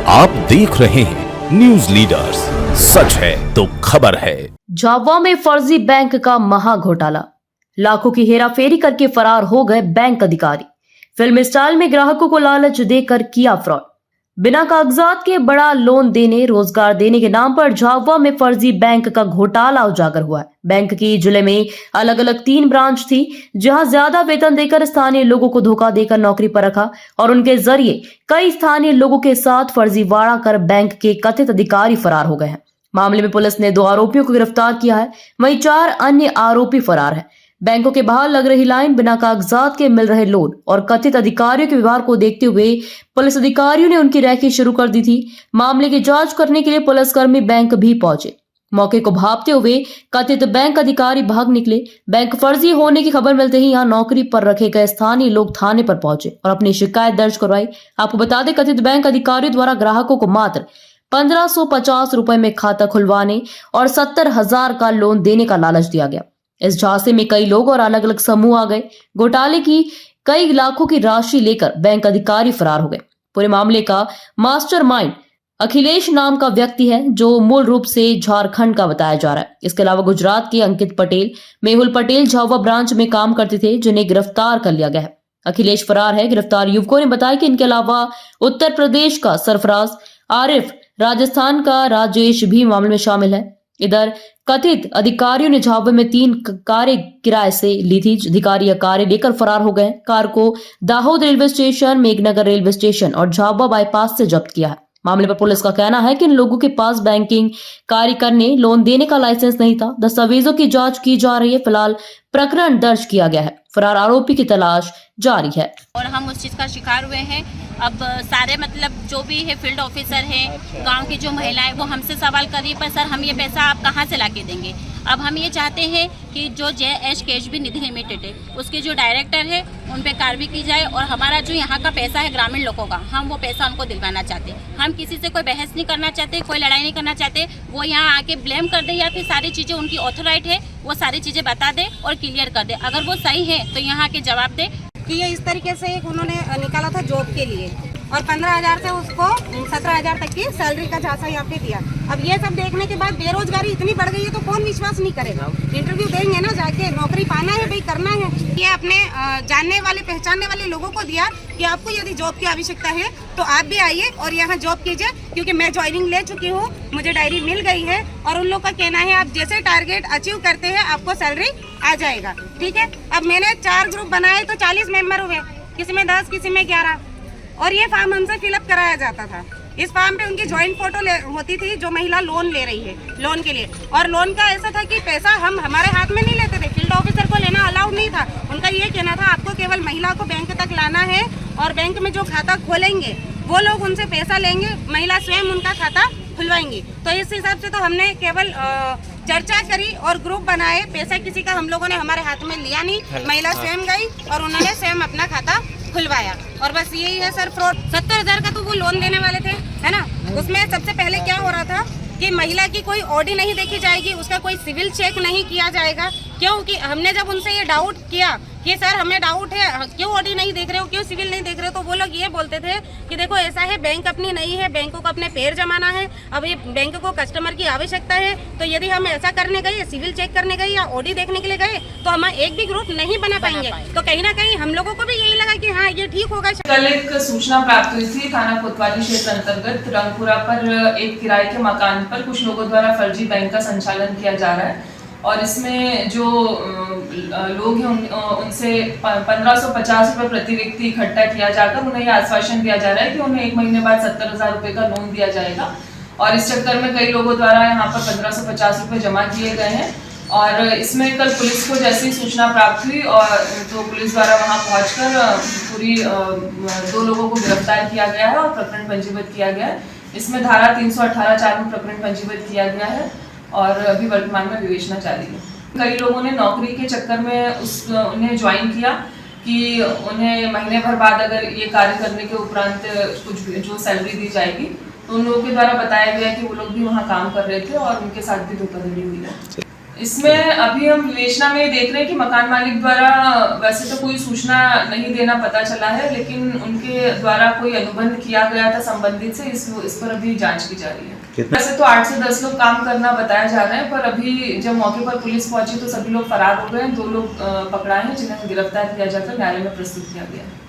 आप देख रहे हैं न्यूज लीडर्स, सच है तो खबर है। झाबुआ में फर्जी बैंक का महा घोटाला, लाखों की हेराफेरी करके फरार हो गए बैंक अधिकारी। फिल्म स्टाइल में ग्राहकों को लालच देकर किया फ्रॉड। बिना कागजात के बड़ा लोन देने, रोजगार देने के नाम पर झाबुआ में फर्जी बैंक का घोटाला उजागर हुआ है। बैंक की जिले में अलग अलग 3 ब्रांच थी, जहां ज्यादा वेतन देकर स्थानीय लोगों को धोखा देकर नौकरी पर रखा और उनके जरिए कई स्थानीय लोगों के साथ फर्जीवाड़ा कर बैंक के कथित अधिकारी फरार हो गए हैं। मामले में पुलिस ने 2 आरोपियों को गिरफ्तार किया है, वहीं 4 अन्य आरोपी फरार हैं। बैंकों के बाहर लग रही लाइन, बिना कागजात के मिल रहे लोन और कथित अधिकारियों के व्यवहार को देखते हुए पुलिस अधिकारियों ने उनकी रैकी शुरू कर दी थी। मामले की जांच करने के लिए पुलिसकर्मी बैंक भी पहुंचे। मौके को भांपते हुए कथित बैंक अधिकारी भाग निकले। बैंक फर्जी होने की खबर मिलते ही यहां नौकरी पर रखे गए स्थानीय लोग थाने पर पहुंचे और अपनी शिकायत दर्ज करवाई। आपको बता दें, कथित बैंक अधिकारियों द्वारा ग्राहकों को मात्र 1550 रुपए में खाता खुलवाने और 70,000 का लोन देने का लालच दिया गया। इस झांसे में कई लोग और अलग अलग समूह आ गए। घोटाले की कई लाखों की राशि लेकर बैंक अधिकारी फरार हो गए। पूरे मामले का मास्टरमाइंड अखिलेश नाम का व्यक्ति है, जो मूल रूप से झारखंड का बताया जा रहा है। इसके अलावा गुजरात के अंकित पटेल, मेहुल पटेल झाबुआ ब्रांच में काम करते थे, जिन्हें गिरफ्तार कर लिया गया है। अखिलेश फरार है। गिरफ्तार युवकों ने बताया कि इनके अलावा उत्तर प्रदेश का सरफराज, आरिफ, राजस्थान का राजेश भी मामले में शामिल है। इधर कथित अधिकारियों ने झाबुआ में 3 कारें किराए से ली थी। अधिकारी यह कारें लेकर फरार हो गए। कार को Dahod railway station, Meghnagar railway station और झाबुआ बाईपास से जब्त किया है। मामले पर पुलिस का कहना है कि इन लोगों के पास बैंकिंग कार्य करने, लोन देने का लाइसेंस नहीं था। दस्तावेजों की जांच की जा रही है। फिलहाल प्रकरण दर्ज किया गया है। फरार आरोपी की तलाश जारी है और हम उस चीज़ का शिकार हुए हैं। अब सारे मतलब जो भी है फील्ड ऑफिसर हैं, गांव की जो महिलाएं, वो हमसे सवाल कर रही है, पर सर हम ये पैसा आप कहां से लाके देंगे। अब हम ये चाहते हैं कि जो JSKHB निधि लिमिटेड है, उसके जो डायरेक्टर है उन पे कार्रवाई की जाए और हमारा जो यहाँ का पैसा है ग्रामीण लोगों का, हम वो पैसा उनको दिलवाना चाहते हैं। हम किसी से कोई बहस नहीं करना चाहते, कोई लड़ाई नहीं करना चाहते। वो यहाँ आके ब्लेम कर दे या फिर सारी चीज़ें उनकी ऑथोराइट है, वो सारी चीज़ें बता दे और क्लियर कर दे। अगर वो सही है तो यहाँ आके जवाब दे कि ये इस तरीके से एक उन्होंने निकाला था जॉब के लिए और 15,000 से उसको 17,000 तक की सैलरी का झांसा यहाँ पे दिया। अब ये सब देखने के बाद बेरोजगारी इतनी बढ़ गई है तो कौन विश्वास नहीं करेगा। इंटरव्यू देंगे ना जाके, नौकरी पाना है भाई, करना है। ये अपने जानने वाले पहचानने वाले लोगों को दिया कि आपको यदि जॉब की आवश्यकता है तो आप भी आइए और यहाँ जॉब कीजिए, क्योंकि मैं ज्वाइनिंग ले चुकी हूँ, मुझे डायरी मिल गई है और उन लोग का कहना है आप जैसे टारगेट अचीव करते हैं आपको सैलरी आ जाएगा। ठीक है, अब मैंने 4 ग्रुप बनाए तो 40 मेंबर हुए, किसी में 10, किसी में 11 और ये फॉर्म हमसे फिलअप कराया जाता था। इस फॉर्म पे उनकी ज्वाइंट फोटो होती थी, जो महिला लोन ले रही है लोन के लिए। और लोन का ऐसा था कि पैसा हम हमारे हाथ में नहीं लेते थे, फील्ड ऑफिसर को लेना अलाउड नहीं था। उनका ये कहना था आपको केवल महिला को बैंक तक लाना है और बैंक में जो खाता खोलेंगे वो लोग उनसे पैसा लेंगे, महिला स्वयं उनका खाता खुलवाएंगी। तो इस हिसाब से तो हमने केवल चर्चा करी और ग्रुप बनाए, पैसा किसी का हम लोगों ने हमारे हाथ में लिया नहीं, महिला स्वयं गई और उन्होंने स्वयं अपना खाता खुलवाया। और बस यही है सर फ्रॉड। 70,000 का तो वो लोन देने वाले थे, है ना। उसमें सबसे पहले क्या हो रहा था कि महिला की कोई ऑडी नहीं देखी जाएगी, उसका कोई सिविल चेक नहीं किया जाएगा। क्योंकि हमने जब उनसे ये डाउट किया कि सर हमें डाउट है, क्यों ऑडी नहीं देख रहे हो, क्यों सिविल नहीं देख रहे हो, तो वो लोग ये बोलते थे कि देखो ऐसा है, बैंक अपनी नहीं है, बैंकों को अपने पैर जमाना है। अब ये बैंक को कस्टमर की आवश्यकता है, तो यदि हम ऐसा करने गए, सिविल चेक करने गए या ऑडी देखने के लिए गए, तो हम एक भी ग्रुप नहीं बना पाएंगे। तो कहीं ना कहीं हम लोगों को भी यही लगा कि हाँ ये ठीक होगा। कल एक सूचना प्राप्त हुई थी थाना कोतवाली क्षेत्र अंतर्गत रंगपुरा पर एक किराए के मकान पर कुछ लोगों द्वारा फर्जी बैंक का संचालन किया जा रहा है और इसमें जो लोग हैं उनसे 1550 रुपये प्रति व्यक्ति इकट्ठा किया जाकर उन्हें यह आश्वासन दिया जा रहा है कि उन्हें 1 महीने बाद 70,000 रुपये का लोन दिया जाएगा। और इस चक्कर में कई लोगों द्वारा यहाँ पर 1550 रुपये जमा किए गए हैं। और इसमें कल पुलिस को जैसी सूचना प्राप्त हुई और तो पुलिस द्वारा वहां पहुंचकर पूरी 2 लोगों को गिरफ्तार किया गया है और प्रकरण पंजीबद्ध किया गया है। इसमें धारा 318(4) में प्रकरण पंजीबद्ध किया गया है और अभी वर्तमान में विवेचना जारी है। कई लोगों ने नौकरी के चक्कर में उन्हें ज्वाइन किया कि उन्हें महीने भर बाद अगर ये कार्य करने के उपरांत कुछ जो सैलरी दी जाएगी, तो उन लोगों के द्वारा बताया गया कि वो लोग भी वहाँ काम कर रहे थे और उनके साथ भी धोखाधड़ी हुई है। इसमें अभी हम विवेचना में देख रहे हैं कि मकान मालिक द्वारा वैसे तो कोई सूचना नहीं देना पता चला है, लेकिन उनके द्वारा कोई अनुबंध किया गया था संबंधित से, इस पर अभी जांच की जा रही है। वैसे तो 8 से 10 लोग काम करना बताया जा रहा है, पर अभी जब मौके पर पुलिस पहुंची तो सभी लोग फरार हो गए। 2 लोग पकड़ाए हैं जिन्हें गिरफ्तार किया जाकर न्यायालय में प्रस्तुत किया गया।